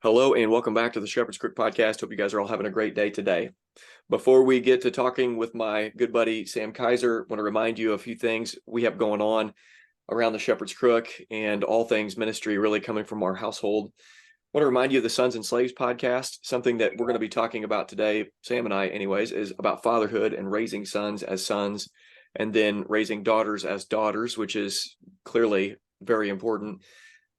Hello and welcome back to the Shepherd's Crook podcast. Hope you guys are all having a great day today. Before we get to talking with my good buddy Sam Kiser, I want to remind you of a few things we have going on around the Shepherd's Crook and all things ministry really coming from our household. I want to remind you of the Sons and Slaves podcast. Something that we're going to be talking about today, Sam and I anyways, is about fatherhood and raising sons as sons and then raising daughters as daughters, which is clearly very important.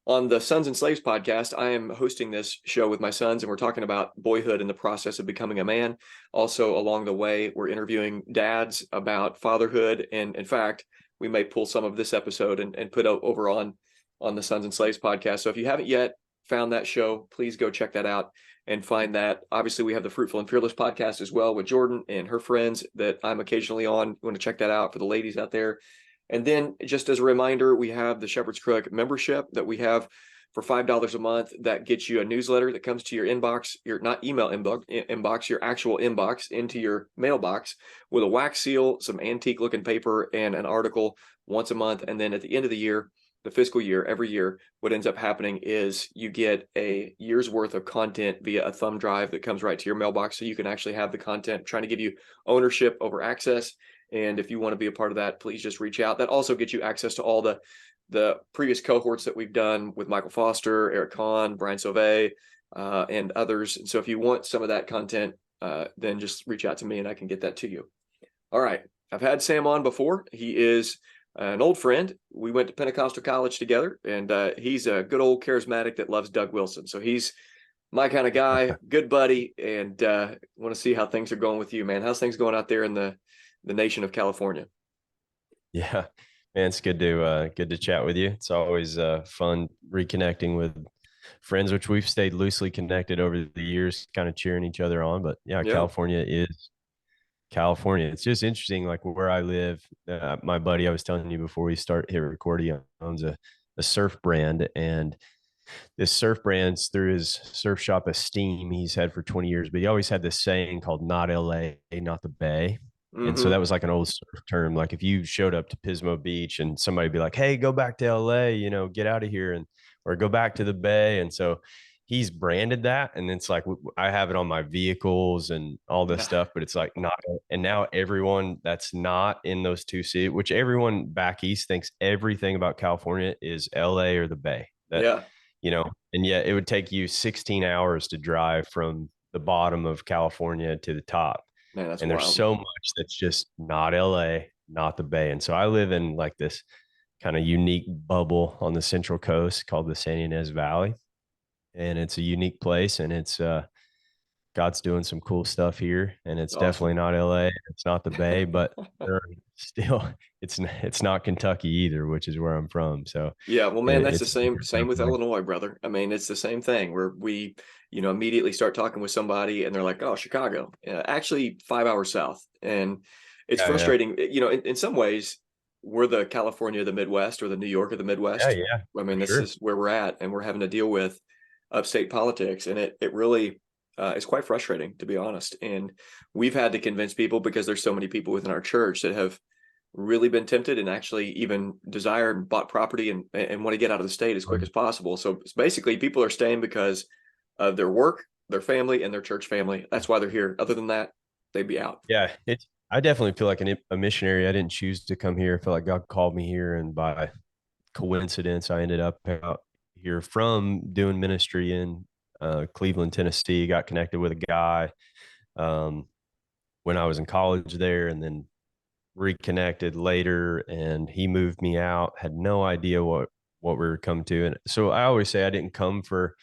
On the Sons and Slaves podcast, I am hosting this show with my sons, and we're talking about boyhood and the process of becoming a man. Also, along the way, we're interviewing dads about fatherhood. And in fact, we may pull some of this episode and put over on the Sons and Slaves podcast. So if you haven't yet found that show, please go check that out and find that. Obviously, we have the Fruitful and Fearless podcast as well with Jordan and her friends that I'm occasionally on. You want to check that out for the ladies out there. And then just as a reminder, we have the Shepherd's Crook membership that we have for $5 a month that gets you a newsletter that comes to your inbox, your not email inbox, your actual inbox into your mailbox with a wax seal, some antique looking paper, and an article once a month. And then at the end of the year, the fiscal year, every year, what ends up happening is you get a year's worth of content via a thumb drive that comes right to your mailbox. So you can actually have the content, trying to give you ownership over access. And if you want to be a part of that, please just reach out. That also gets you access to all the previous cohorts that we've done with Michael Foster, Eric Kahn, Brian Sauvé, and others. And so if you want some of that content, then just reach out to me and I can get that to you. All right. I've had Sam on before. He is an old friend. We went to Pentecostal college together, and he's a good old charismatic that loves Doug Wilson. So he's my kind of guy, good buddy, and want to see how things are going with you, man. How's things going out there in the nation of California? Yeah, man, it's good to chat with you. It's always fun reconnecting with friends, which we've stayed loosely connected over the years, kind of cheering each other on. But yeah, Yeah. California is California. It's just interesting, like where I live. My buddy, I was telling you before we start here recording, he owns a surf brand, and this surf brand's through his surf shop Esteem he's had for 20 years, but he always had this saying called "Not LA, not the Bay." And so Mm-hmm. that was like an old surf term. Like if you showed up to Pismo Beach and somebody would be like, "Hey, go back to LA, get out of here," and or go back to the Bay. And so he's branded that, and it's like I have it on my vehicles and all this Yeah. stuff, but it's like not. And now everyone that's not in those two cities, which everyone back east thinks everything about California is LA or the Bay. That Yeah. and yet it would take you 16 hours to drive from the bottom of California to the top. Man, that's And there's wild. so much that's just not LA, not the Bay. And so I live in like this kind of unique bubble on the Central Coast called the San Ynez Valley. And it's a unique place, and it's God's doing some cool stuff here, and it's definitely Awesome. not LA, it's not the Bay, but still it's not Kentucky either, which is where I'm from. So Yeah, well, man, that's the it's same with Illinois, brother. I mean, it's the same thing where we, immediately start talking with somebody and they're like, "Oh, Chicago." Actually 5 hours south. And it's yeah, yeah, frustrating. In some ways, we're the California of the Midwest or the New York of the yeah, Midwest. yeah, I for mean, this sure. is where we're at, and we're having to deal with upstate politics, and it really is quite frustrating, to be honest. And we've had to convince people because there's so many people within our church that have really been tempted and actually even desired and bought property and want to get out of the state as quick as possible. So it's basically people are staying because of their work, their family, and their church family. That's why they're here. Other than that, they'd be out. Yeah, I definitely feel like a missionary. I didn't choose to come here. I feel like God called me here, and by coincidence, I ended up out here from doing ministry in Cleveland, Tennessee. Got connected with a guy um, when I was in college there, and then reconnected later. And he moved me out. Had no idea what we were coming to, and so I always say I didn't come for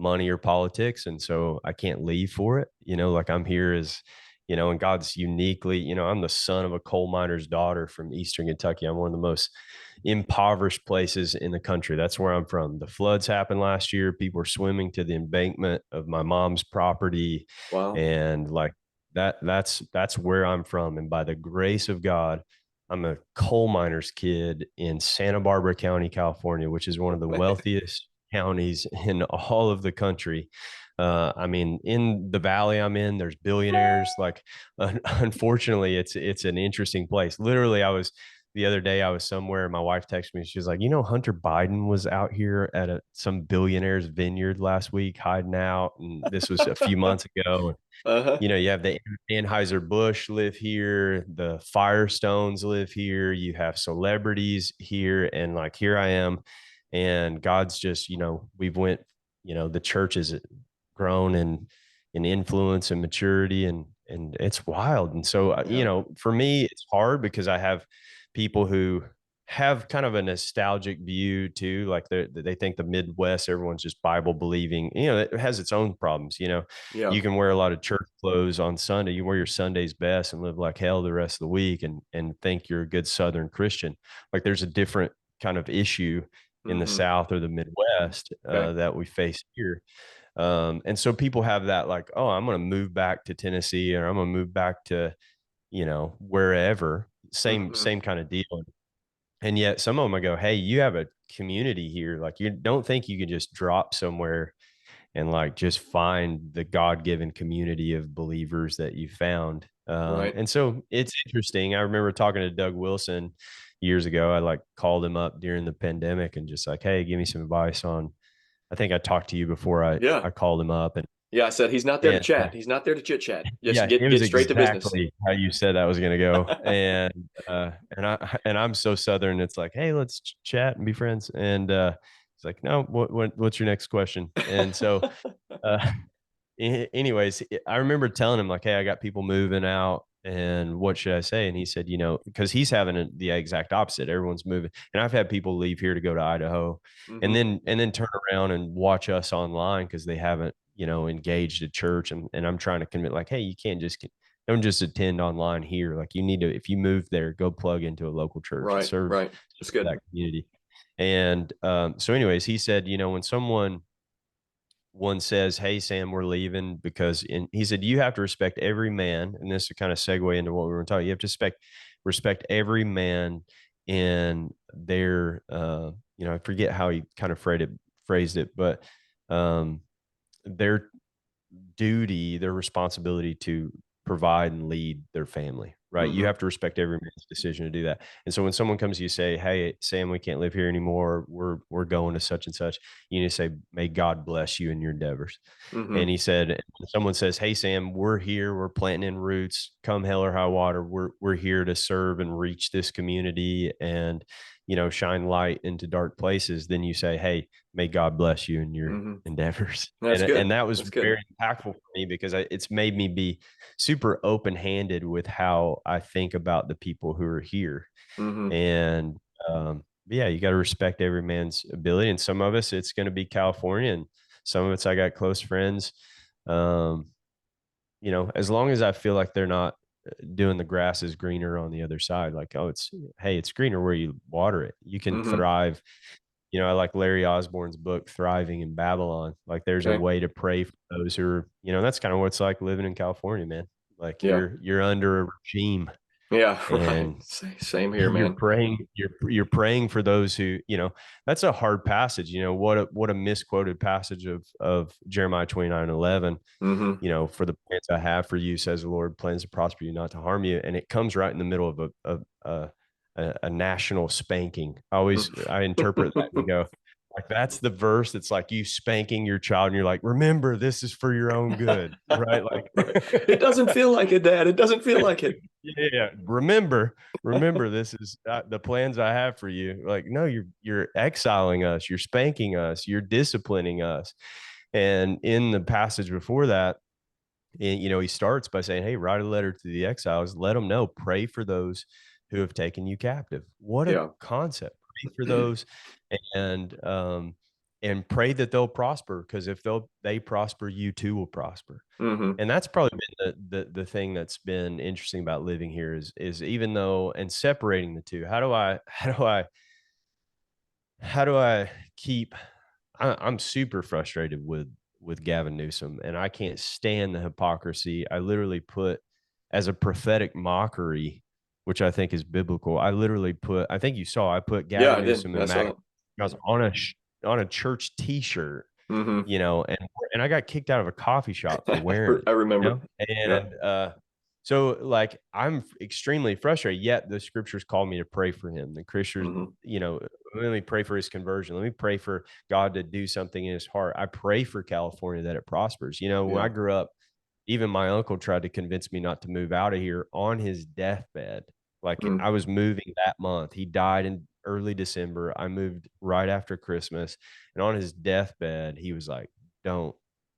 money or politics, and so I can't leave for it. Like I'm here as and God's uniquely, I'm the son of a coal miner's daughter from Eastern Kentucky. I'm one of the most impoverished places in the country. That's where I'm from. The floods happened last year. People were swimming to the embankment of my mom's property, Wow. and like that's where I'm from. And by the grace of God, I'm a coal miner's kid in Santa Barbara County, California, which is one of the wealthiest counties in all of the country. I mean, in the valley I'm in, there's billionaires. Like, unfortunately, it's an interesting place. Literally, I was the other day I was somewhere and my wife texted me. She was like, you know, Hunter Biden was out here at some billionaire's vineyard last week hiding out. And this was a few months ago. Uh-huh. You know, you have the Anheuser-Busch live here, the Firestones live here, you have celebrities here, and like here I am, and God's just, you know, we've went, you know, the church has grown in influence and maturity, and it's wild. And so, you Yeah. know, for me, it's hard because I have people who have kind of a nostalgic view too. Like they think the Midwest, everyone's just Bible believing. You know, it has its own problems. You know, Yeah. you can wear a lot of church clothes on Sunday. You wear your Sunday's best and live like hell the rest of the week, and think you're a good Southern Christian. Like there's a different kind of issue in the Mm-hmm. South or the Midwest Okay. that we face here. And so people have that like, oh, I'm going to move back to Tennessee, or I'm going to move back to, you know, wherever. Same Mm-hmm. same kind of deal. And yet some of them I go, hey, you have a community here. Like you don't think you can just drop somewhere and like just find the God-given community of believers that you found. Right. And so it's interesting. I remember talking to Doug Wilson years ago. I like called him up during the pandemic and just like, hey, give me some advice on. I think I talked to you before Yeah. I called him up, and Yeah. I said he's not there to and chat. He's not there to chit chat. Just yeah, it was get straight to business. exactly how you said that was going to go. And I'm so Southern. It's like, hey, let's chat and be friends. And it's like, no, what's your next question? And so, uh, anyways, I remember telling him like, hey, I got people moving out, and what should I say? And he said, you know, because he's having the exact opposite. Everyone's moving, and I've had people leave here to go to Idaho, and Mm-hmm. then turn around and watch us online because they haven't, you know, engaged a church. And I'm trying to commit like, hey, you can't just don't just attend online here. Like you need to, if you move there, go plug into a local church and Right. Right. That's serve good. that community. And so, anyways, he said, you know, when someone one says, hey, Sam, we're leaving because, and he said, you have to respect every man. And this to kind of segue into what we were talking. You have to respect every man in their, you know, I forget how he kind of phrased it, but um, their duty, their responsibility to provide and lead their family, right? You Mm-hmm. have to respect every man's decision to do that. And so when someone comes to you say, hey, Sam, we can't live here anymore, we're going to such and such, you need to say, may God bless you in your endeavors. And Mm-hmm. he said, when someone says, hey, Sam, we're here, we're planting in roots, come hell or high water, we're here to serve and reach this community and, you know, shine light into dark places, then you say, hey, may God bless you in your Mm-hmm. endeavors. That's And good. that was That's good. very impactful for me because it's made me be super open-handed with how I think about the people who are here. Mm-hmm. And yeah, you got to respect every man's ability. And some of us, it's going to be California, and some of it's I got close friends. Um, you know, as long as I feel like they're not doing the grass is greener on the other side, like, oh, it's, hey, it's greener where you water it. You can Mm-hmm. thrive. You know, I like Larry Osborne's book, Thriving in Babylon. Like there's a Okay. way to pray for those who are, you know, that's kind of what it's like living in California, man. Like Yeah. you're under a regime, Yeah. Right. and Same here, you're man. praying, you're praying for those who, you know, that's a hard passage. You know, what a misquoted passage of Jeremiah 29:11. Mm-hmm. You know, for the plans I have for you, says the Lord, plans to prosper you, not to harm you. And it comes right in the middle of a national spanking. I interpret that and go, like, that's the verse that's like you spanking your child, and you're like, remember, this is for your own good, right? Like, Right. It doesn't feel like it, Dad. It doesn't feel like it. yeah, remember, this is the plans I have for you. Like, no, you're exiling us, you're spanking us, you're disciplining us. And in the passage before that, and, you know, he starts by saying, hey, write a letter to the exiles, let them know, pray for those who have taken you captive. What a Yeah. concept. Pray for those, and pray that they'll prosper, because if they prosper, you too will prosper. Mm-hmm. And that's probably been the thing that's been interesting about living here is even though, and separating the two, how do I keep, I'm super frustrated with Gavin Newsom, and I can't stand the hypocrisy. I literally put, as a prophetic mockery, which I think is biblical, I literally put, I think you saw, I put Yeah, Gavin I did. Newsom I and saw Mac it. on a church T-shirt, Mm-hmm. you know, and I got kicked out of a coffee shop for wearing it, I you know, remember. Yeah. and So, like, I'm extremely frustrated, yet the scriptures call me to pray for him. The Christians, Mhm. let me pray for his conversion. Let me pray for God to do something in his heart. I pray for California that it prospers. When I Yeah. grew up, even my uncle tried to convince me not to move out of here on his deathbed. Like, Mm. I was moving that month. He died in early December. I moved right after Christmas. And on his deathbed, he was like, don't,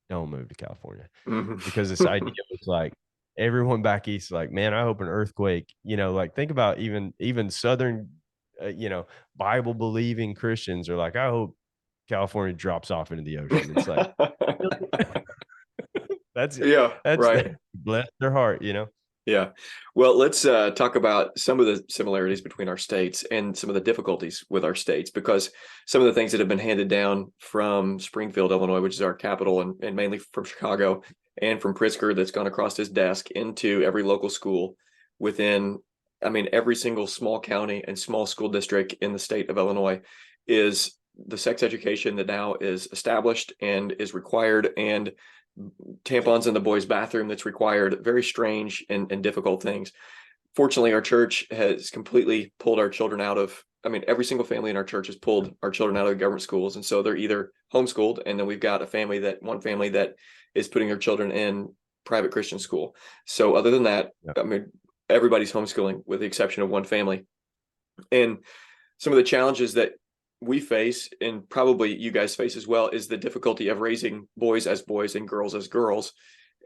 don't move to California, Mhm. because this idea was like, everyone back east is like, man, I hope an earthquake, like, think about even Southern, Bible believing Christians are like, I hope California drops off into the ocean. It's like, that's Yeah, that's right. bless their heart. Yeah. Well, let's talk about some of the similarities between our states and some of the difficulties with our states, because some of the things that have been handed down from Springfield, Illinois, which is our capital, and mainly from Chicago, and from Pritzker, that's gone across his desk into every local school within, I mean, every single small county and small school district in the state of Illinois, is the sex education that now is established and is required, and tampons in the boys' bathroom that's required, very strange and difficult things. Fortunately, our church has completely pulled our children out of, I mean, every single family in our church has pulled our children out of the government schools. And so they're either homeschooled, and then we've got one family that is putting their children in private Christian school. So other than that, Yep. I mean, everybody's homeschooling with the exception of one family. And some of the challenges that we face, and probably you guys face as well, is the difficulty of raising boys as boys and girls as girls.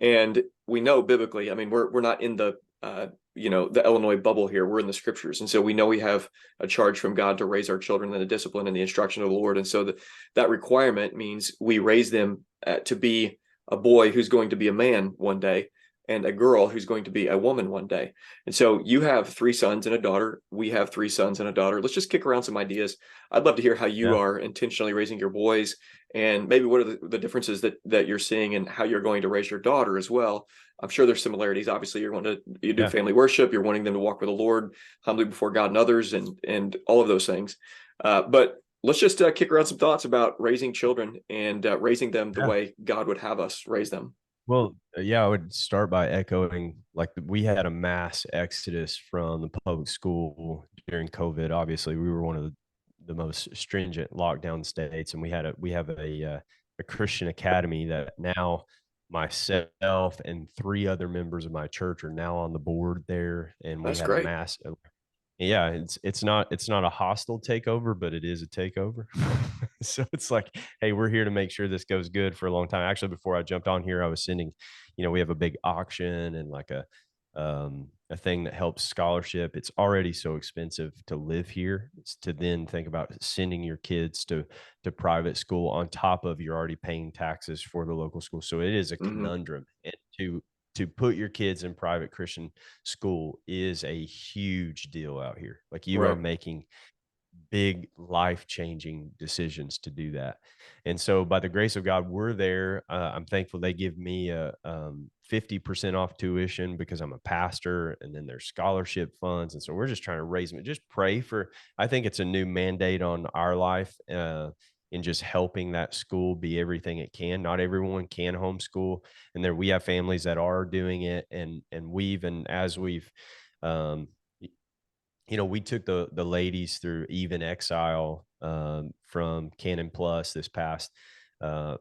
And we know biblically, I mean, we're not in the the Illinois bubble here. We're in the scriptures, and so we know we have a charge from God to raise our children in the discipline and the instruction of the Lord. And so that requirement means we raise them to be a boy who's going to be a man one day, and a girl who's going to be a woman one day. And so you have three sons and a daughter. We have three sons and a daughter. Let's just kick around some ideas. I'd love to hear how you Yeah. are intentionally raising your boys, and maybe what are the differences that you're seeing, and how you're going to raise your daughter as well. I'm sure there's similarities. Obviously, you do Yeah. family worship. You're wanting them to walk with the Lord humbly before God and others, and all of those things. But let's just kick around some thoughts about raising children and raising them the Yeah. way God would have us raise them. Well, yeah, I would start by echoing, like, we had a mass exodus from the public school during COVID. Obviously, we were one of the most stringent lockdown states, and we have a Christian academy that now myself and three other members of my church are now on the board there, and we That's had a great. mass. Yeah, it's not a hostile takeover, but it is a takeover. So it's like, hey, we're here to make sure this goes good for a long time. Actually, before I jumped on here, I was sending, we have a big auction and like a thing that helps scholarship. It's already so expensive to live here. It's to then think about sending your kids to private school on top of you're already paying taxes for the local school. So it is a Hmm. conundrum. And to put your kids in private Christian school is a huge deal out here. Like, you are Right. making big life-changing decisions to do that. And so by the grace of God, we're there. I'm thankful they give me a 50% off tuition because I'm a pastor, and then there's scholarship funds. And so we're just trying to raise them. Just pray for, I think it's a new mandate on our life, in just helping that school be everything it can. Not everyone can homeschool, and there we have families that are doing it, and as we've um, we took the ladies through Even Exile, from Canon Plus this past uh,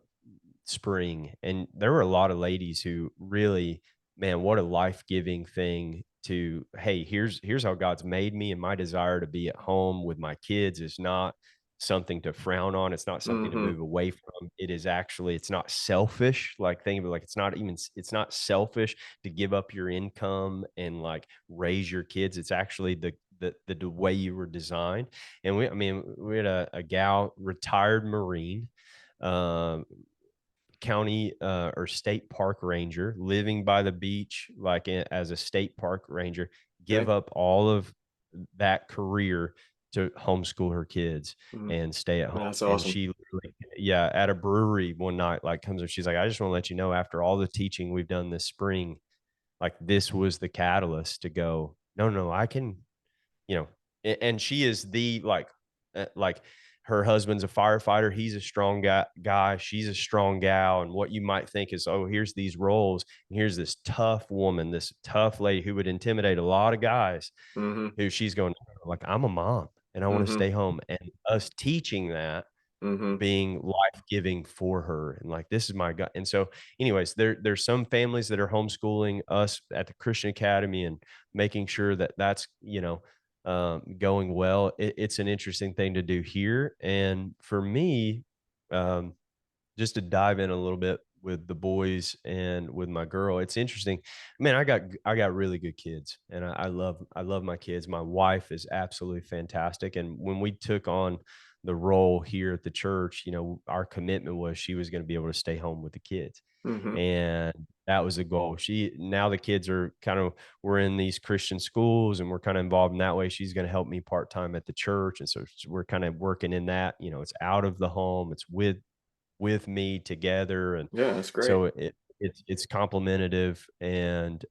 spring, and there were a lot of ladies who really, man, what a life-giving thing to, hey, here's how God's made me, and my desire to be at home with my kids is not something to frown on. It's not something to Hmm. move away from. It is actually, it's not selfish. Like, think of it, like, it's not selfish to give up your income and like raise your kids. It's actually the way you were designed. And we had a gal, retired Marine, um, county or state park ranger, living by the beach, like, as a state park ranger, give Okay. up all of that career to homeschool her kids Mhm. and stay at home. That's And awesome. she literally, yeah, at a brewery one night, like, comes up, she's like, I just want to let you know, after all the teaching we've done this spring, like, this was the catalyst to go, no, no, I can, you know, and she is the, like, her husband's a firefighter. He's a strong guy. She's a strong gal. And what you might think is, oh, here's these roles. And here's this tough woman, this tough lady who would intimidate a lot of guys, Mhm. who she's going, like, I'm a mom and I want to Mhm. stay home. And us teaching that Mhm. being life-giving for her, and like, this is my God. And so anyways, there's some families that are homeschooling us at the Christian Academy and making sure that that's, going well. It's an interesting thing to do here. And for me, um, just to dive in a little bit with the boys and with my girl, it's interesting. Man, I got really good kids, and I love my kids. My wife is absolutely fantastic, and when we took on the role here at the church, our commitment was she was going to be able to stay home with the kids, Mhm. and that was the goal. Now the kids are we're in these Christian schools, and we're kind of involved in that way. She's going to help me part time at the church, and so we're kind of working in that. It's out of the home, it's with me together, and Yeah, that's great. so it's complementative, and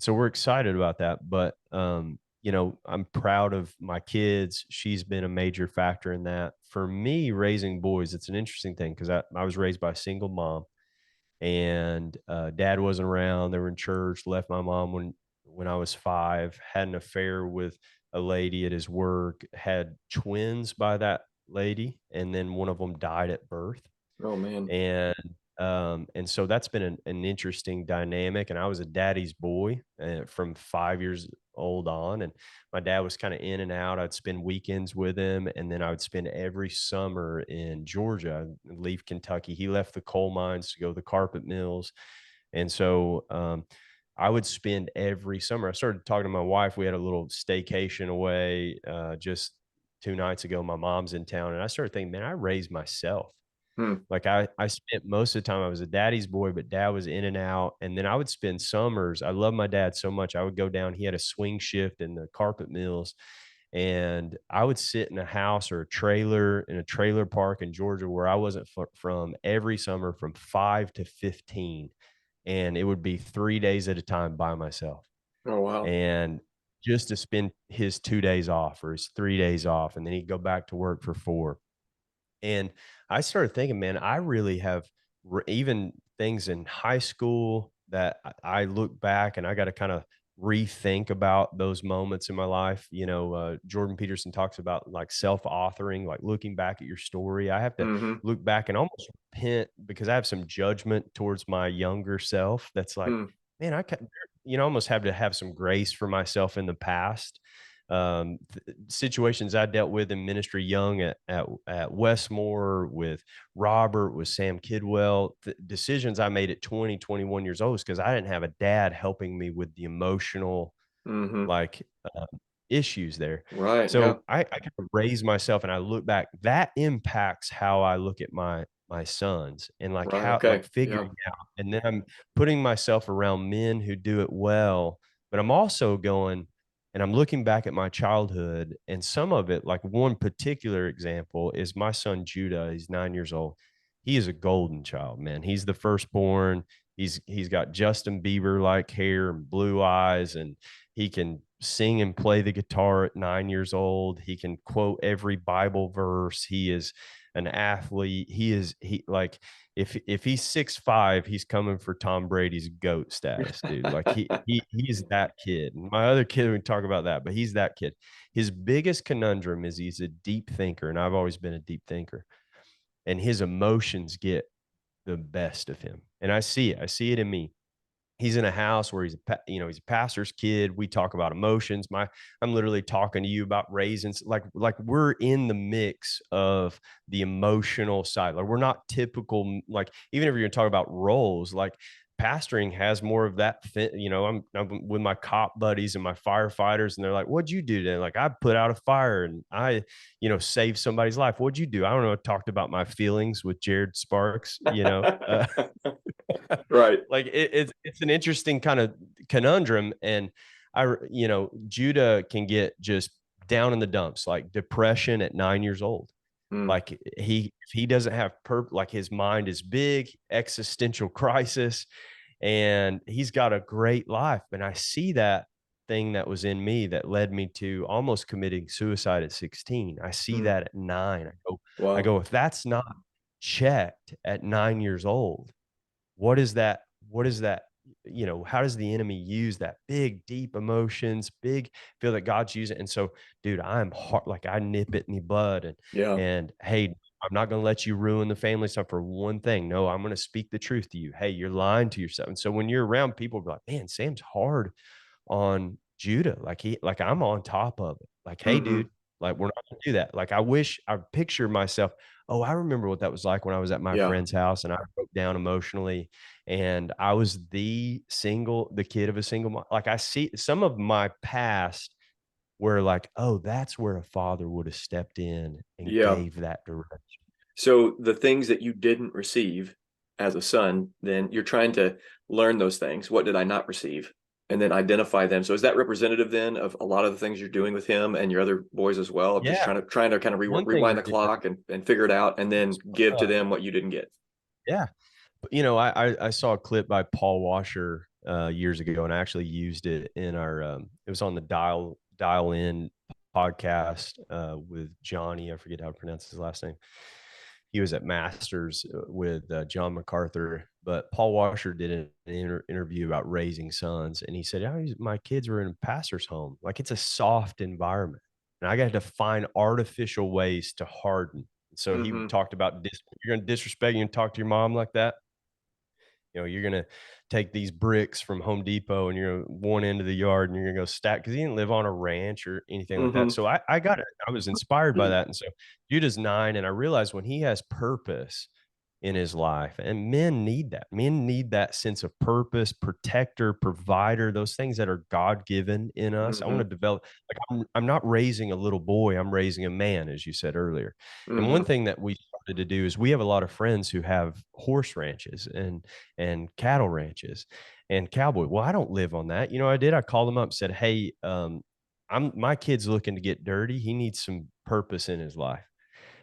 so we're excited about that. But I'm proud of my kids. She's been a major factor in that. For me, raising boys, it's an interesting thing because I was raised by a single mom, and dad wasn't around. They were in church. Left my mom when I was 5. Had an affair with a lady at his work. Had twins by that lady, and then one of them died at birth. Oh, man. And so that's been an interesting dynamic. And I was a daddy's boy from 5 years old on, and my dad was kind of in and out. I'd spend weekends with him, and then I would spend every summer in Georgia. I'd leave Kentucky. He left the coal mines to go to the carpet mills, and so I would spend every summer. I started talking to my wife. We had a little staycation away just 2 nights ago. My mom's in town, and I started thinking, man, I raised myself. Hmm. Like, I spent most of the time, I was a daddy's boy, but dad was in and out, and then I would spend summers. I love my dad so much. I would go down, he had a swing shift in the carpet mills, and I would sit in a house or a trailer in a trailer park in Georgia where I wasn't from every summer from 5 to 15, and it would be 3 days at a time by myself, Oh, wow. and just to spend his 2 days off or his 3 days off, and then he'd go back to work for 4. And I started thinking, man, I really have even things in high school that I look back and I got to kind of rethink about those moments in my life. Jordan Peterson talks about like self-authoring, like looking back at your story. I have to Mhm. look back and almost repent because I have some judgment towards my younger self. That's like, Hmm. man, almost have to have some grace for myself in the past. Situations I dealt with in ministry young at Westmore with Robert, with Sam Kidwell, decisions I made at 20, 21 years old because I didn't have a dad helping me with the emotional Mhm. like issues there. Right, yeah. So I kind of raise myself and I look back. That impacts how I look at my sons and like Right, how like okay. Yeah. figuring out. And then I'm putting myself around men who do it well, but I'm also going and I'm looking back at my childhood and some of it, like one particular example is my son Judah. He's 9 years old. He is a golden child, man. He's the firstborn. He's got Justin Bieber like hair and blue eyes, and he can sing and play the guitar at 9 years old. He can quote every Bible verse. He is an athlete. He like if he's 6'5", he's coming for Tom Brady's GOAT status, dude. Like he's that kid. My other kid, we can talk about that, but he's that kid. His biggest conundrum is he's a deep thinker, and I've always been a deep thinker. And his emotions get the best of him. And I see it. I see it in me. He's in a house where he's a pastor's kid. We talk about emotions. I'm literally talking to you about raisins. Like we're in the mix of the emotional side. Like we're not typical. Like even if you're gonna talk about roles, like pastoring has more of that. I'm with my cop buddies and my firefighters, and they're like, "What'd you do today?" Like I put out a fire and I, saved somebody's life. What'd you do? I don't know. I talked about my feelings with Jared Sparks. Right. Like it's an interesting kind of conundrum. And Judah can get just down in the dumps, like depression at 9 years old. Mm. Like if he doesn't have like his mind is big, existential crisis, and he's got a great life. And I see that thing that was in me that led me to almost committing suicide at 16. I see Mm. that at 9. I Wow. go, if that's not checked at 9 years old, what is that? What is that? How does the enemy use that big, deep emotions, big feel that God's using? And so, dude, I'm hard, like I nip it in the bud Yeah. and hey, I'm not going to let you ruin the family stuff for one thing. No, I'm going to speak the truth to you. Hey, you're lying to yourself. And so when you're around people, be like, man, Sam's hard on Judah. Like I'm on top of it. Like, hey, Hmm. dude, like we're not gonna do that. Like I wish I picture myself. Oh, I remember what that was like when I was at my Yeah. friend's house and I broke down emotionally. And I was the kid of a single mom. Like I see some of my past where like, oh, that's where a father would have stepped in and Yeah. gave that direction. So the things that you didn't receive as a son, then you're trying to learn those things. What did I not receive? And then identify them. So is that representative then of a lot of the things you're doing with him and your other boys as well, of just Yeah. trying to kind of One thing rewind the we're doing clock and figure it out and then is, give to them what you didn't get? yeah. But, I saw a clip by Paul Washer years ago, and I actually used it in our. It was on the Dial In podcast with Johnny. I forget how to pronounce his last name. He was at Masters with John MacArthur, but Paul Washer did an interview about raising sons, and he said, "Oh, my kids were in a pastor's home. Like it's a soft environment, and I got to find artificial ways to harden." So he Hmm. talked about you're going to disrespect you and talk to your mom like that. You're gonna take these bricks from Home Depot and you're one end of the yard and you're gonna go stack because he didn't live on a ranch or anything like that. Hmm. So I got it. I was inspired by that. And so Judah's 9, and I realized when he has purpose in his life, and men need that. Men need that sense of purpose, protector, provider, those things that are God given in us. I want to Hmm. develop, like, I'm not raising a little boy, I'm raising a man, as you said earlier. And one Hmm. thing that we started to do is we have a lot of friends who have horse ranches and cattle ranches and cowboy. Well, I don't live on that. I called them up and said, hey, my kid's looking to get dirty. He needs some purpose in his life.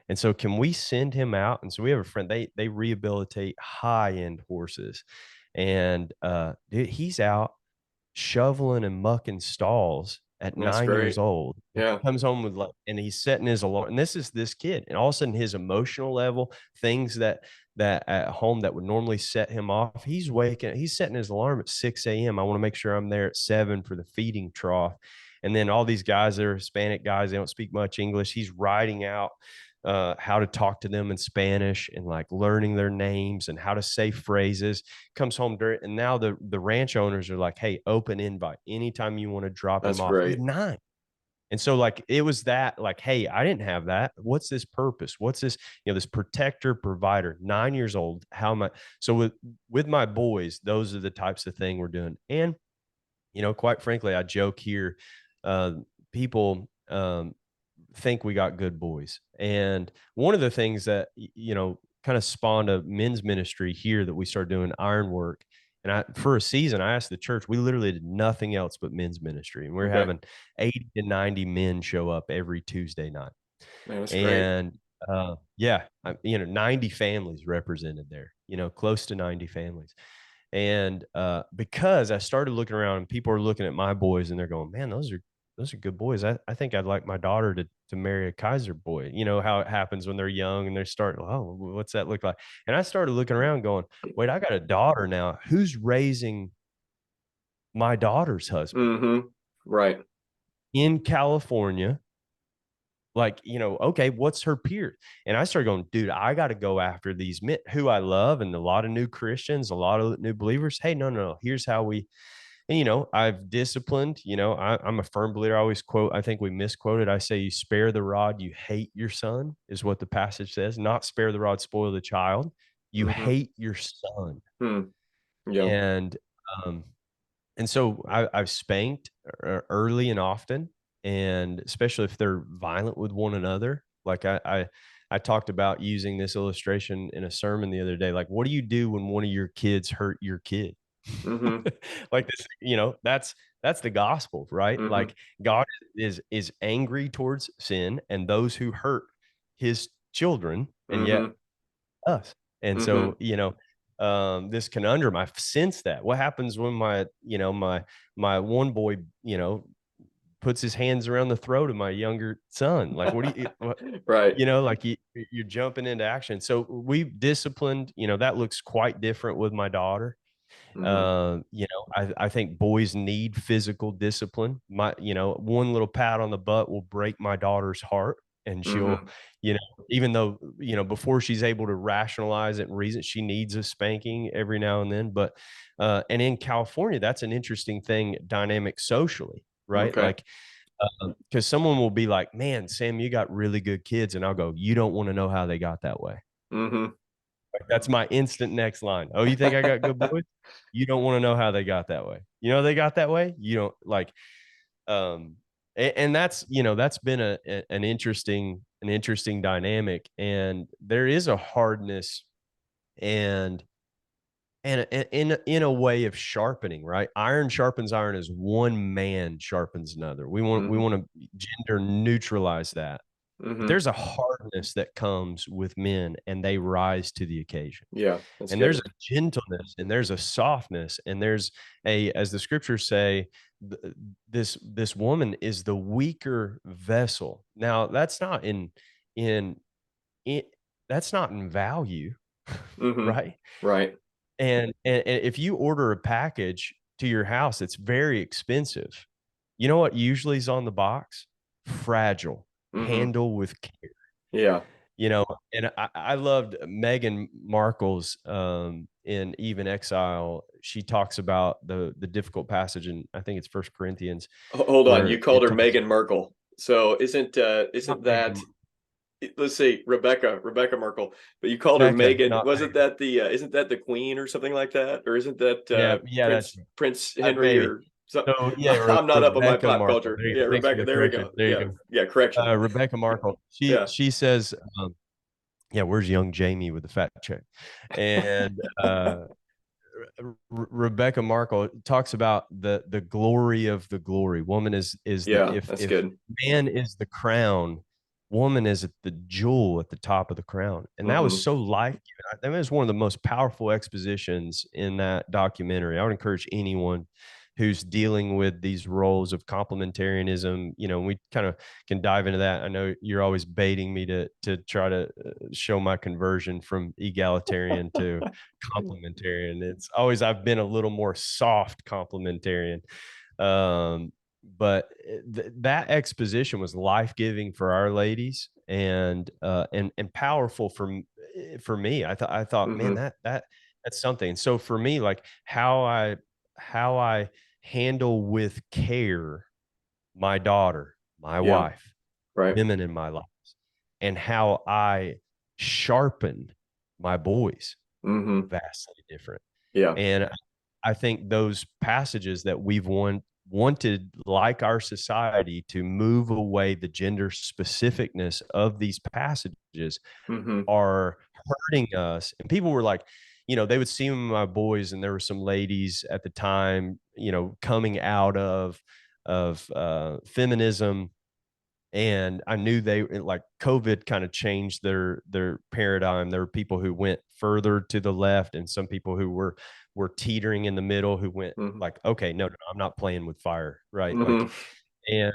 And so can we send him out? And so we have a friend, they rehabilitate high-end horses. And dude, he's out shoveling and mucking stalls at That's 9 years great. old. And he Yeah. comes home with like, and he's setting his alarm. And this is this kid. And all of a sudden his emotional level, things that at home that would normally set him off, he's setting his alarm at 6 a.m. I want to make sure I'm there at 7 for the feeding trough. And then all these guys, they're Hispanic guys, they don't speak much English. He's writing out how to talk to them in Spanish and like learning their names and how to say phrases. Comes home during, and now the ranch owners are like, hey, open invite anytime you want to drop him That's off. He's great. 9. And so like it was that like, hey, I didn't have that. What's this purpose? What's this, this protector, provider, 9 years old. How am I? So with my boys, those are the types of thing we're doing. And quite frankly, I joke here, uh, people think we got good boys. And one of the things that, kind of spawned a men's ministry here that we started doing ironwork. And for a season, I asked the church, we literally did nothing else but men's ministry. And we're Okay. having 80 to 90 men show up every Tuesday night. Man, that's great. And yeah, 90 families represented there, close to 90 families. And because I started looking around and people are looking at my boys and they're going, man, those are good boys. I think I'd like my daughter to marry a Kiser boy. You know how it happens when they're young and they start, oh, what's that look like? And I started looking around going, wait, I got a daughter now. Who's raising my daughter's husband Hmm. Right. in California? Like, okay, what's her peer? And I started going, dude, I got to go after these men who I love and a lot of new Christians, a lot of new believers. Hey, no. Here's how we, and, I've disciplined, I'm a firm believer. I always quote, I think we misquoted. I say, you spare the rod, you hate your son, is what the passage says. Not spare the rod, spoil the child. You Hmm. hate your son. Hmm. Yeah. And, um, and so I've spanked early and often, and especially if they're violent with one another. Like I talked about using this illustration in a sermon the other day. Like, what do you do when one of your kids hurt your kid? Hmm. Like this, that's the gospel, right? Hmm. Like God is angry towards sin and those who hurt his children, and yet Hmm. us. And Hmm. so, this conundrum. I've sensed that. What happens when my one boy, puts his hands around the throat of my younger son? Like, what do you, what, Right. like you're jumping into action. So we've disciplined, that looks quite different with my daughter. Hmm. I think boys need physical discipline. One little pat on the butt will break my daughter's heart, and she'll, Hmm. even though, before she's able to rationalize it and reason, she needs a spanking every now and then. But, and in California, that's an interesting thing, dynamic socially, right? Okay. Like, because someone will be like, man, Sam, you got really good kids. And I'll go, you don't want to know how they got that way. Hmm. Like, that's my instant next line. Oh, you think I got good boys? You don't want to know how they got that way. They got that way. You don't like, and that's, that's been an interesting dynamic. And there is a hardness and, in a way of sharpening, right? Iron sharpens iron as one man sharpens another. We Hmm. want to gender neutralize that. But Hmm. there's a hardness that comes with men, and they rise to the occasion. Yeah, that's And there's good. a gentleness, and there's a softness, and there's as the scriptures say, this woman is the weaker vessel. Now, that's not in it, that's not in value, Hmm. right? Right. And if you order a package to your house, it's very expensive. You know what usually is on the box? Fragile, Hmm. handle with care. Yeah. And I loved Meghan Markle's in Even Exile. She talks about the difficult passage, and I think it's First Corinthians, Hold on. You where called it her talks Meghan Merkel. So isn't not Meghan, that, let's see, Rebecca Merkel, but you called her Becca, Megan. not Wasn't Meghan. that the isn't that the Queen or something like that? Or isn't that Yeah, that's Prince Henry maybe. or something? So yeah, I'm not up on my Rebecca pop Markle. culture. There you Yeah, go. Thanks for Rebecca. the There we correction. go. There you Yeah, go. yeah. Correction. Rebecca Markle. She Yeah, she says, yeah, where's young Jamie with the fat check? And Rebecca Markle talks about the glory of the glory. Woman is the yeah. That's if good. man is the crown, woman is the jewel at the top of the crown. And that was Hmm. so life giving. That was one of the most powerful expositions in that documentary. I would encourage anyone who's dealing with these roles of complementarianism. We kind of can dive into that. I know you're always baiting me to try to show my conversion from egalitarian to complementarian. It's always I've been a little more soft complementarian. But that exposition was life-giving for our ladies, and powerful for me. I thought, man, Hmm. that's something. And so for me, like how I handle with care my daughter, my Yeah. wife, Right. women in my life, and how I sharpen my boys, Hmm. vastly different. Yeah. And I think those passages that we've wanted, like our society, to move away the gender specificness of these passages Hmm. are hurting us. And people were like, they would see my boys, and there were some ladies at the time, coming out of feminism, and I knew like COVID kind of changed their paradigm. There were people who went further to the left, and some people who were teetering in the middle, who went Hmm. like, okay, no, I'm not playing with fire, right? Hmm. Like,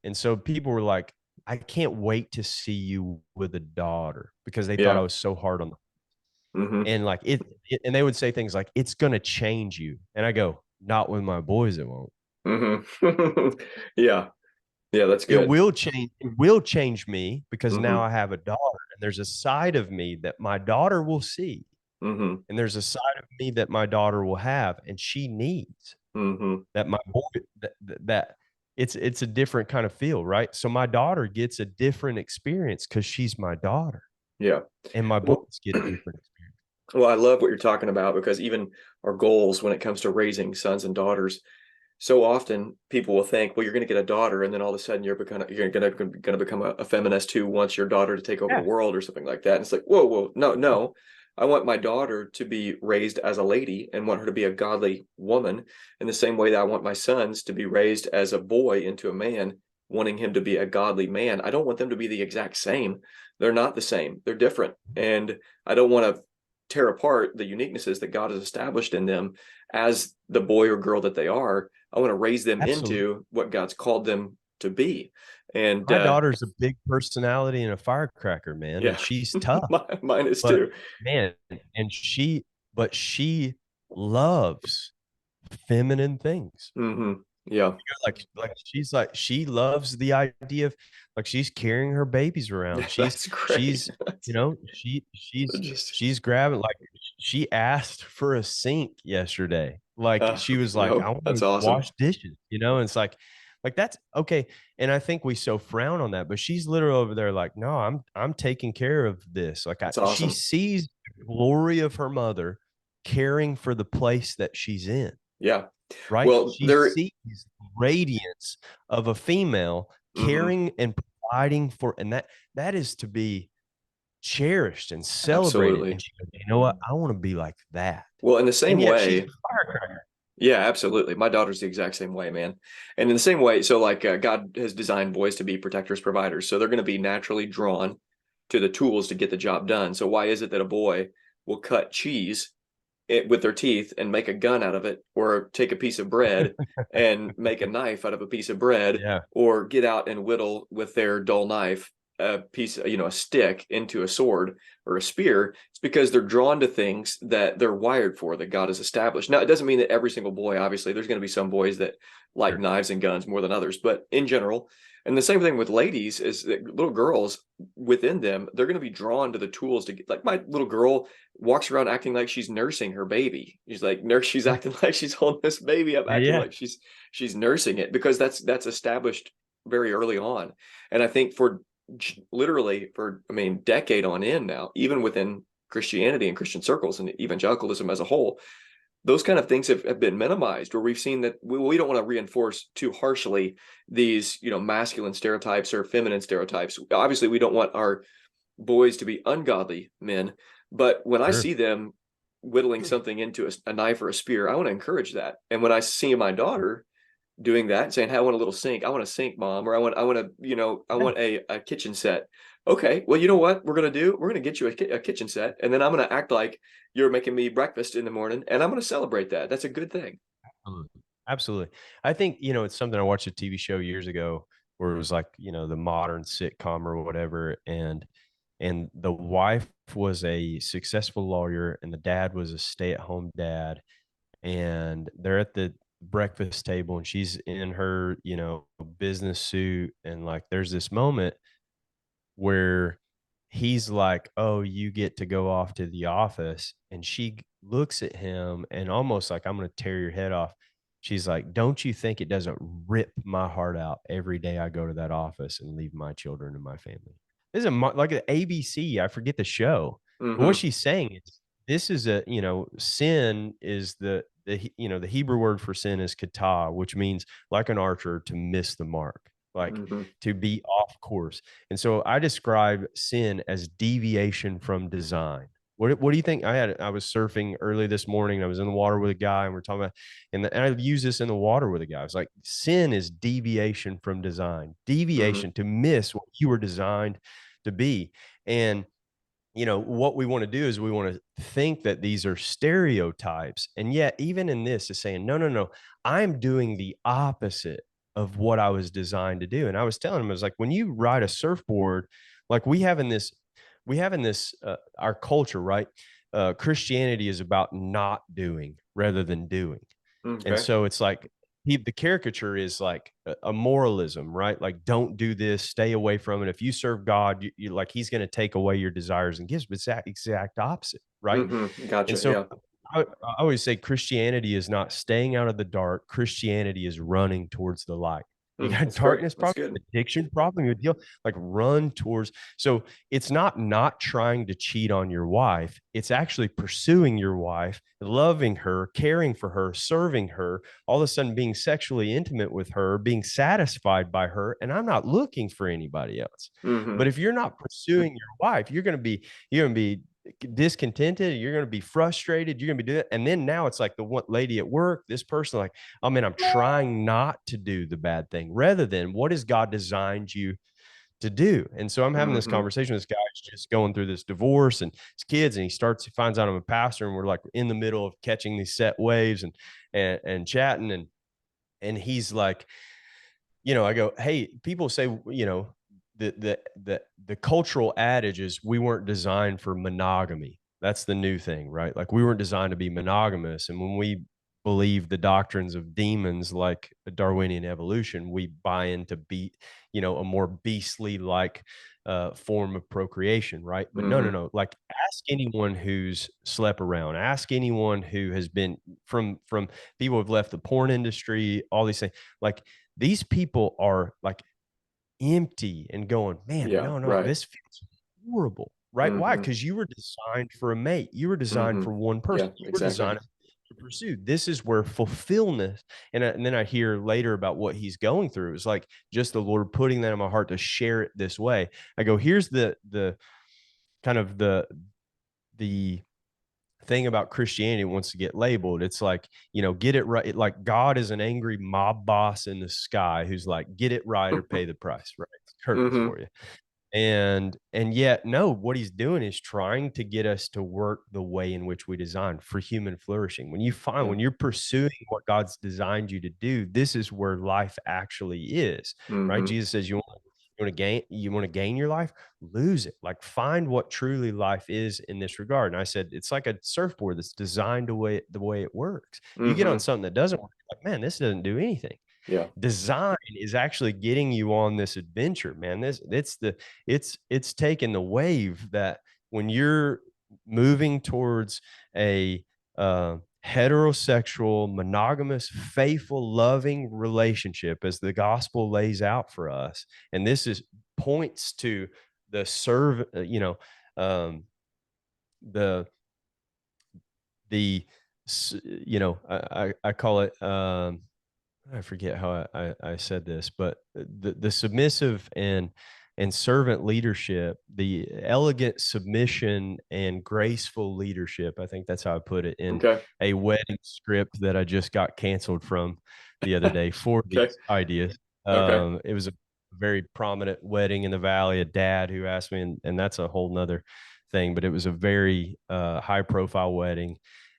and so people were like, I can't wait to see you with a daughter, because they thought I Yeah. was so hard on them. Hmm. And like and they would say things like, it's gonna change you. And I go, not with my boys, it won't. Hmm. Yeah. Yeah. That's It good. will change. It will change me, because now Hmm. I have a daughter, and there's a side of me that my daughter will see, Hmm. and there's a side of me that my daughter will have, and she needs Hmm. that. My boy, that it's a different kind of feel, right? So my daughter gets a different experience because she's my daughter, Yeah. and my Well, boys get a different experience. well, I love what you're talking about, because even our goals when it comes to raising sons and daughters, so often people will think, well, you're going to get a daughter, and then all of a sudden you're going to become a feminist who wants your daughter to take over the Yeah. world or something like that. And it's like, whoa, whoa, no, no. I want my daughter to be raised as a lady and want her to be a godly woman, in the same way that I want my sons to be raised as a boy into a man, wanting him to be a godly man. I don't want them to be the exact same. They're not the same. They're different. And I don't want to tear apart the uniquenesses that God has established in them as the boy or girl that they are. I want to raise them Absolutely. into what God's called them to be. And My daughter's a big personality and a firecracker, man, and yeah, she's tough. mine is But too. man, and she loves feminine things. Yeah, Like she loves the idea of like she's carrying her babies around. that's great. She's That's just she's grabbing like she asked for a sink yesterday. Like she was like, I no, want that's to awesome. wash dishes, and it's like that's okay. And I think we so frown on that, but she's literally over there like, no, I'm taking care of this. That's She awesome. sees the glory of her mother caring for the place that she's in, Yeah. right? Well, She there. sees the radiance of a female Mhm, caring and providing for, and that is to be cherished and celebrated. absolutely. And she goes, you know what? I want to be like that. Well, in the And same yet she's way, a firecracker. yeah, absolutely. My daughter's the exact same way, man. And in the same way, so like God has designed boys to be protectors, providers. So they're going to be naturally drawn to the tools to get the job done. So why is it that a boy will cut cheese with their teeth and make a gun out of it, or take a piece of bread and make a knife out of a piece of bread, Yeah, or get out and whittle with their dull knife a piece, a stick into a sword or a spear? It's because they're drawn to things that they're wired for, that God has established. Now, it doesn't mean that every single boy, obviously, there's going to be some boys that like sure. knives and guns more than others, but in general, and the same thing with ladies is that little girls within them, they're going to be drawn to the tools to get, like my little girl walks around acting like she's nursing her baby. She's like nurse. She's Yeah, acting like she's holding this baby up, acting yeah, like she's nursing it, because that's established very early on. And I think for literally for, I mean, decade on end now, even within Christianity and Christian circles and evangelicalism as a whole, those kind of things have been minimized, where we've seen that we don't want to reinforce too harshly these, masculine stereotypes or feminine stereotypes. Obviously, we don't want our boys to be ungodly men, but when I sure. see them whittling something into a knife or a spear, I want to encourage that. And when I see my daughter doing that and saying, hey, I want a little sink, I want a sink, mom, or I Yeah. want a kitchen set. Okay, well, you know what we're going to do? We're going to get you a kitchen set, and then I'm going to act like you're making me breakfast in the morning, and I'm going to celebrate that. That's a good thing. Absolutely. Absolutely. I think, it's something I watched a TV show years ago where it was like, the modern sitcom or whatever. And the wife was a successful lawyer and the dad was a stay-at-home dad. And they're at the breakfast table and she's in her, business suit. And like there's this moment where he's like, "Oh, you get to go off to the office." And she looks at him and almost like, "I'm going to tear your head off." She's like, "Don't you think it doesn't rip my heart out every day I go to that office and leave my children and my family?" This is like an ABC. I forget the show. But what Mm-hmm. she's saying is this is sin is the Hebrew word for sin is kata, which means like an archer to miss the mark, like Mm-hmm. to be off course. And so I describe sin as deviation from design. What do you think? I was surfing early this morning. I was in the water with a guy, and we're talking about, and I've used this in the water with a guy. It's like sin is deviation from design, Mm-hmm. deviation to miss what you were designed to be. And what we want to do is we want to think that these are stereotypes. And yet, even in this, is saying, no, no, no, I'm doing the opposite of what I was designed to do. And I was telling him, I was like, when you ride a surfboard, like our culture, right? Christianity is about not doing rather than doing. And Okay. so it's like the caricature is like a moralism, right? Like, don't do this, stay away from it. If you serve God, you like he's going to take away your desires and gifts, but it's that exact opposite, right? Mm-hmm. And Gotcha. so Yeah. I always say Christianity is not staying out of the dark. Christianity is running towards the light. You got a That's great. darkness That's problem, good. addiction problem, you deal like run towards. So it's not trying to cheat on your wife. It's actually pursuing your wife, loving her, caring for her, serving her, all of a sudden being sexually intimate with her, being satisfied by her. And I'm not looking for anybody else. Mm-hmm. But if you're not pursuing your wife, you're going to be discontented, you're going to be frustrated, you're going to be doing it. And then now it's like the one lady at work, this person, like, I mean, I'm trying not to do the bad thing rather than what has God designed you to do. And so I'm having this Mm-hmm. conversation with this guy who's just going through this divorce and his kids, and he finds out I'm a pastor, and we're like in the middle of catching these set waves and chatting. And he's like, I go, hey, people say, the cultural adage is we weren't designed for monogamy. That's the new thing, right? Like we weren't designed to be monogamous. And when we believe the doctrines of demons like Darwinian evolution, we buy into a more beastly like form of procreation, right? But no, no, Mm-hmm. no. Like ask anyone who's slept around, ask anyone who has been from people who've left the porn industry, all these things. Like these people are like empty and going, man, Yeah. no, Right. this feels horrible, right? Why? Mm-hmm. Because you were designed for a mate. You were designed Mm-hmm. for one person. Yeah, You were exactly. designed to pursue. This is where fulfillment. And then I hear later about what he's going through. It's like just the Lord putting that in my heart to share it this way. I go, here's the kind of the thing about Christianity wants to get labeled. It's like, get it right. Like God is an angry mob boss in the sky who's like, get it right or pay the price, right? It's curtains Mm-hmm. for you. And yet, no, what he's doing is trying to get us to work the way in which we designed for human flourishing. Yeah. When you're pursuing what God's designed you to do, this is where life actually is, right? Mm-hmm. Jesus says you want to gain your life, lose it. Like find what truly life is in this regard. And I said it's like a surfboard that's designed the way it works. You get on Mm-hmm. something that doesn't work, like, man, this doesn't do anything. Yeah. Design is actually getting you on this adventure, man. It's taking the wave that when you're moving towards a heterosexual, monogamous, faithful, loving relationship as the gospel lays out for us. And this is points to the the the I call it I forget how I said this, but the submissive and servant leadership, the elegant submission and graceful leadership. I think that's how I put it in Okay. a wedding script that I just got canceled from the other day for Okay. these ideas. Okay. It was a very prominent wedding in the Valley, a dad who asked me, and that's a whole nother thing, but it was a very high profile wedding,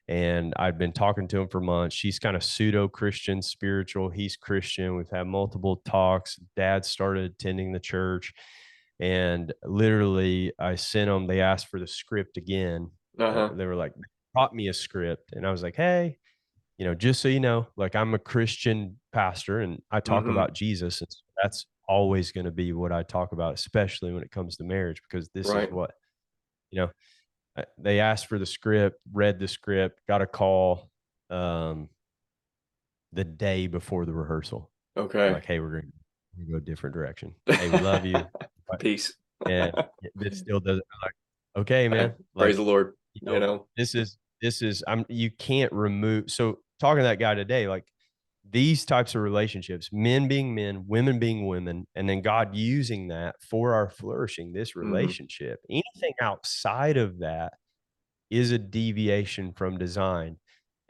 and I'd been talking to him for months. She's kind of pseudo Christian, spiritual. He's Christian. We've had multiple talks. Dad started attending the church, and literally, I sent them. They asked for the script again. Uh-huh. They were like, "Brought me a script," and I was like, "Hey, just so you know, like I'm a Christian pastor, and I talk Mm-hmm. about Jesus, and that's always going to be what I talk about, especially when it comes to marriage, because this is Right. what you know." They asked for the script, read the script, got a call um, the day before the rehearsal. They're Okay. like, "Hey, we're going to go a different direction. Hey, we love you." But Peace. and this still doesn't like, okay, Hey, man. praise Like, the Lord. You know. this is you can't remove. So talking to that guy today, like these types of relationships, men being men, women being women, and then God using that for our flourishing, this Mm-hmm. relationship. Anything outside of that is a deviation from design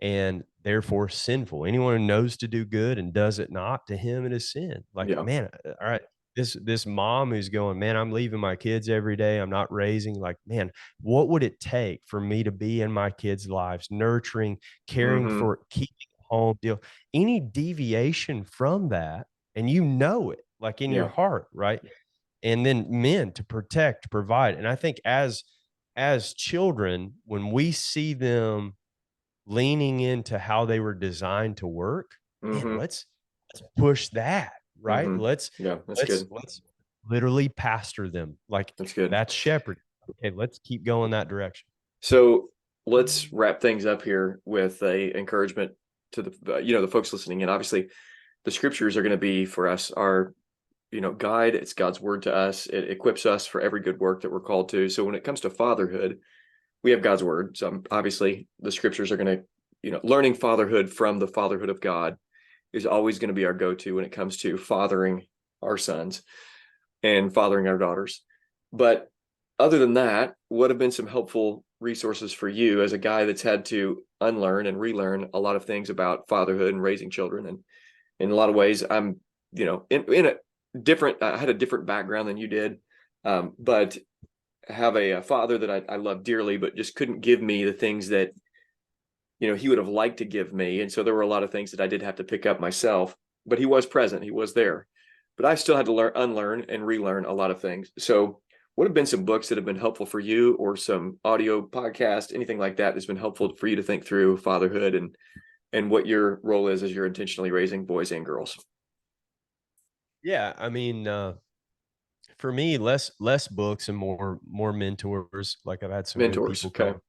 and therefore sinful. Anyone who knows to do good and does it not, to him it is sin. Like, Yeah. man, all right. This mom who's going, man, I'm leaving my kids every day. I'm not raising. Like, man, what would it take for me to be in my kids' lives, nurturing, caring Mm-hmm. for, keeping home deal? Any deviation from that, and you know it, like in your Yeah. heart, right? And then men to protect, provide. And I think as children, when we see them leaning into how they were designed to work, man, Mm-hmm. let's push that, right? Mm-hmm. Yeah, that's Let's good. let's literally pastor them. Like That's good. that's shepherd. Okay, let's keep going that direction. So let's wrap things up here with a encouragement to the folks listening. And obviously the scriptures are going to be for us our, guide. It's God's word to us. It equips us for every good work that we're called to. So when it comes to fatherhood, we have God's word. So obviously the scriptures are going to, learning fatherhood from the fatherhood of God is always going to be our go-to when it comes to fathering our sons and fathering our daughters. But other than that, what have been some helpful resources for you as a guy that's had to unlearn and relearn a lot of things about fatherhood and raising children? And in a lot of ways, I'm, in a different. I had a different background than you did, but have a father that I love dearly, but just couldn't give me the things that he would have liked to give me. And so there were a lot of things that I did have to pick up myself. But he was present. He was there. But I still had to unlearn and relearn a lot of things. So what have been some books that have been helpful for you, or some audio podcast, anything like that that's been helpful for you to think through fatherhood and what your role is as you're intentionally raising boys and girls? Yeah, I mean, for me, less books and more mentors. Like I've had some good Mentors. people Okay. come,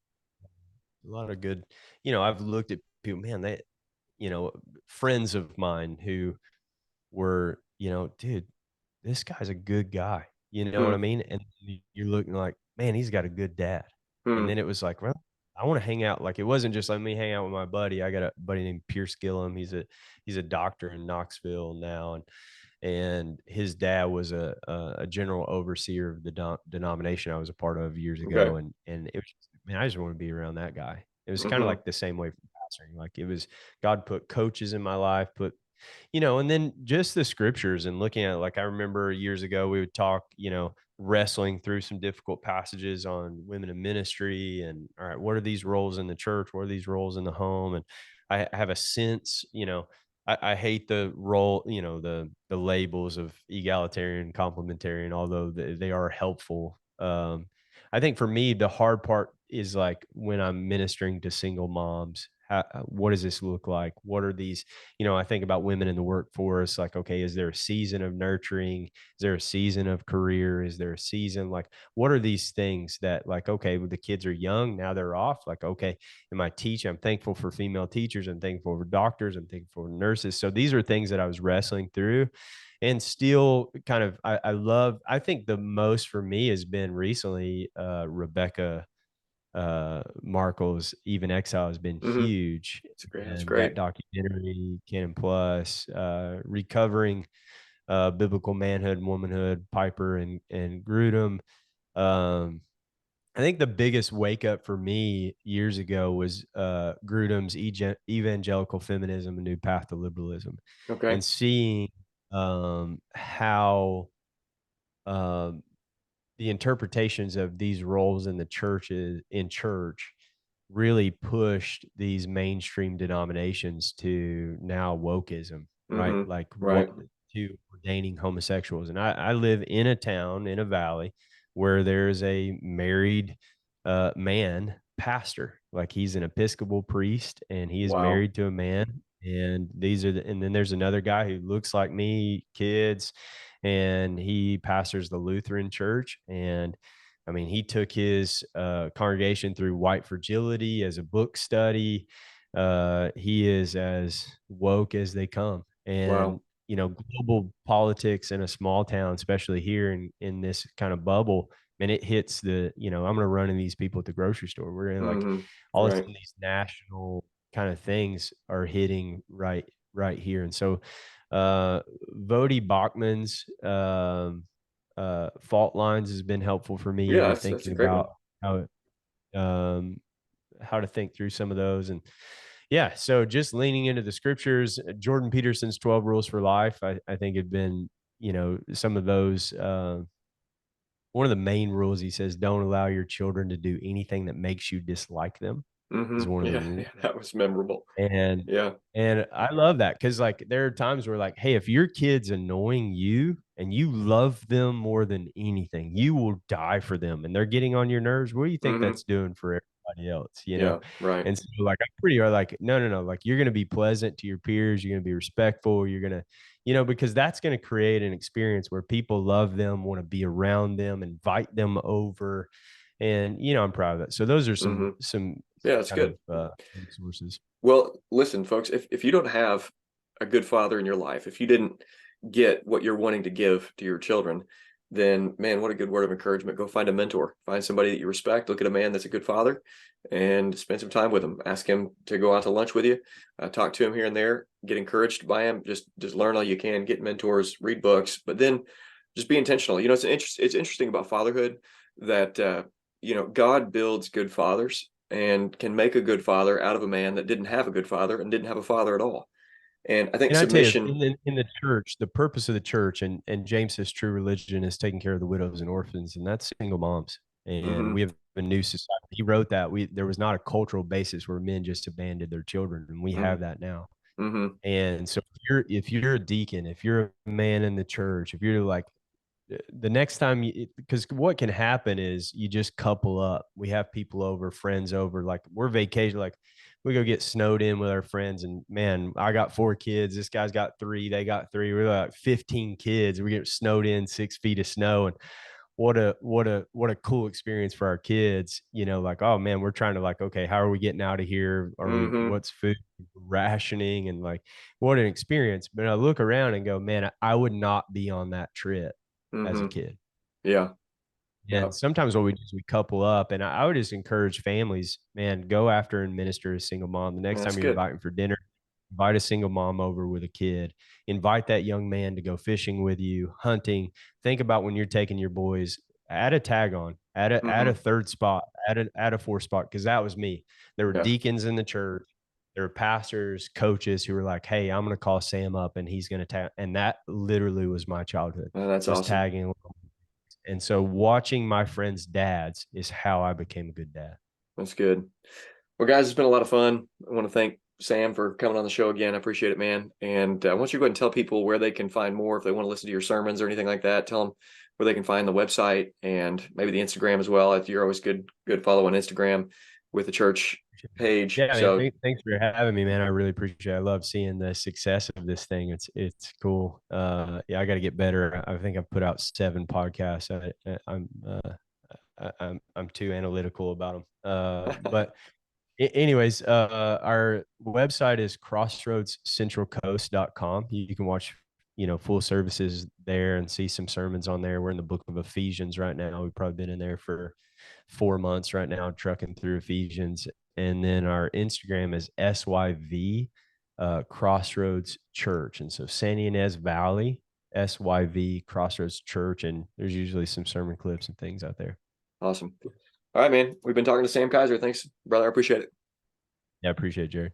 a lot of good, I've looked at people, man, they, you know, friends of mine who were, dude, this guy's a good guy. You know what I Hmm. mean? And you're looking like, man, he's got a good dad. And Hmm. then it was like, well, I want to hang out. Like it wasn't just like me hang out with my buddy. I got a buddy named Pierce Gillum. He's a doctor in Knoxville now, and his dad was a general overseer of the denomination I was a part of years Okay. ago, and it was just, man, I just want to be around that guy. It was kind of Hmm. like the same way for pastoring. Like it was God put coaches in my life, put and then just the scriptures and looking at it, like I remember years ago we would talk, wrestling through some difficult passages on women in ministry and all right, what are these roles in the church? What are these roles in the home? And I have a sense, I hate the role, the labels of egalitarian, complementarian, although they are helpful. I think for me, the hard part is like when I'm ministering to single moms, what does this look like? What are these, I think about women in the workforce, like, okay, is there a season of nurturing? Is there a season of career? Is there a season like, what are these things that like, okay, well, the kids are young, now they're off. Like, okay, am I teaching? I'm thankful for female teachers. I'm thankful for doctors. I'm thankful for nurses. So these are things that I was wrestling through and still kind of, I love, I think the most for me has been recently, Rebecca Markle's Even Exile has been Hmm. huge. That's And that great. documentary, Canon Plus, Recovering Biblical Manhood and Womanhood, Piper and Grudem. Um, I think the biggest wake up for me years ago was Grudem's Evangelical Feminism, A New Path to Liberalism, Okay. and seeing how um, the interpretations of these roles in the churches in church really pushed these mainstream denominations to now wokeism, right? Hmm. Like what Right. to ordaining homosexuals. And I live in a town in a valley where there's a married man pastor. Like he's an Episcopal priest and he is Wow. married to a man. And and then there's another guy who looks like me, kids, and he pastors the Lutheran church. And I mean, he took his congregation through white fragility as a book study. He is as woke as they come. And, Wow. global politics in a small town, especially here in this kind of bubble, and it hits I'm going to run in these people at the grocery store. We're in like Hmm. all of a Right. sudden these national kind of things are hitting right here. And so Vodi Bachman's fault lines has been helpful for me, Yeah, that's a thinking great about one. how um, how to think through some of those. And yeah, so just leaning into the scriptures, Jordan Peterson's 12 Rules for Life, I think have been, some of those. One of the main rules he says, don't allow your children to do anything that makes you dislike them, Hmm. is one of the Yeah, rules. yeah, that was memorable. And Yeah. and I love that because like there are times where like, hey, if your kid's annoying you and you love them more than anything, you will die for them and they're getting on your nerves. What do you think Hmm. that's doing for everybody else? Yeah. Right. And so like I'm pretty like, no, like you're gonna be pleasant to your peers, you're gonna be respectful, you're gonna, because that's gonna create an experience where people love them, want to be around them, invite them over. And I'm proud of that. So those are some Hmm. some Yeah, that's kind of good. resources. Well, listen, folks, if you don't have a good father in your life, if you didn't get what you're wanting to give to your children, then man, what a good word of encouragement. Go find a mentor, find somebody that you respect. Look at a man that's a good father and spend some time with him. Ask him to go out to lunch with you, talk to him here and there, get encouraged by him. Just learn all you can, get mentors, read books, but then just be intentional. It's interesting about fatherhood that, God builds good fathers and can make a good father out of a man that didn't have a good father and didn't have a father at all. And I think And I tell you, submission. in the church, the purpose of the church, and James says true religion is taking care of the widows and orphans, and that's single moms. And Hmm. we have a new society. He wrote that there was not a cultural basis where men just abandoned their children, and we have that now. Hmm. And so if you're a deacon, if you're a man in the church, if you're like the next time you, because what can happen is you just couple up. We have people over, friends over, like we're vacation, like we go get snowed in with our friends, and man, I got 4 kids, this guy's got 3, they got 3, we're like 15 kids, we get snowed in 6 feet of snow. And what a cool experience for our kids, like, oh man, we're trying to, like, okay, how are we getting out of here, are we, Hmm. what's food rationing, and like what an experience. But I look around and go, man, I would not be on that trip as a Hmm. kid. Yeah. Yeah. And sometimes what we do is we couple up, and I would just encourage families, man, go after and minister a single mom. The next That's time you're good. inviting for dinner, invite a single mom over with a kid. Invite that young man to go fishing with you, hunting. Think about when you're taking your boys, add a tag on, add a Hmm. third spot, add a fourth spot, because that was me. There were Yeah. deacons in the church, there were pastors, coaches who were like, "Hey, I'm going to call Sam up, and he's going to tag." And that literally was my childhood, Oh, that's was awesome. tagging. And so watching my friends' dads is how I became a good dad. That's good. Well, guys, it's been a lot of fun. I want to thank Sam for coming on the show again. I appreciate it, man. And I want you to go ahead and tell people where they can find more if they want to listen to your sermons or anything like that. Tell them where they can find the website and maybe the Instagram as well. You're always good follow on Instagram with the church page. Yeah, man. So Thanks for having me, man. I really appreciate it. I love seeing the success of this thing. It's cool. Yeah, I got to get better. I think I've put out 7 podcasts. I'm too analytical about them. But anyways, our website is crossroadscentralcoast.com. You can watch, full services there and see some sermons on there. We're in the book of Ephesians right now. We've probably been in there for 4 months right now, trucking through Ephesians. And then our Instagram is SYV Crossroads Church. And so San Ynez Valley, SYV Crossroads Church. And there's usually some sermon clips and things out there. awesome. All right, man. We've been talking to Sam Kiser. Thanks, brother. I appreciate it. Yeah, I appreciate it, Jerry.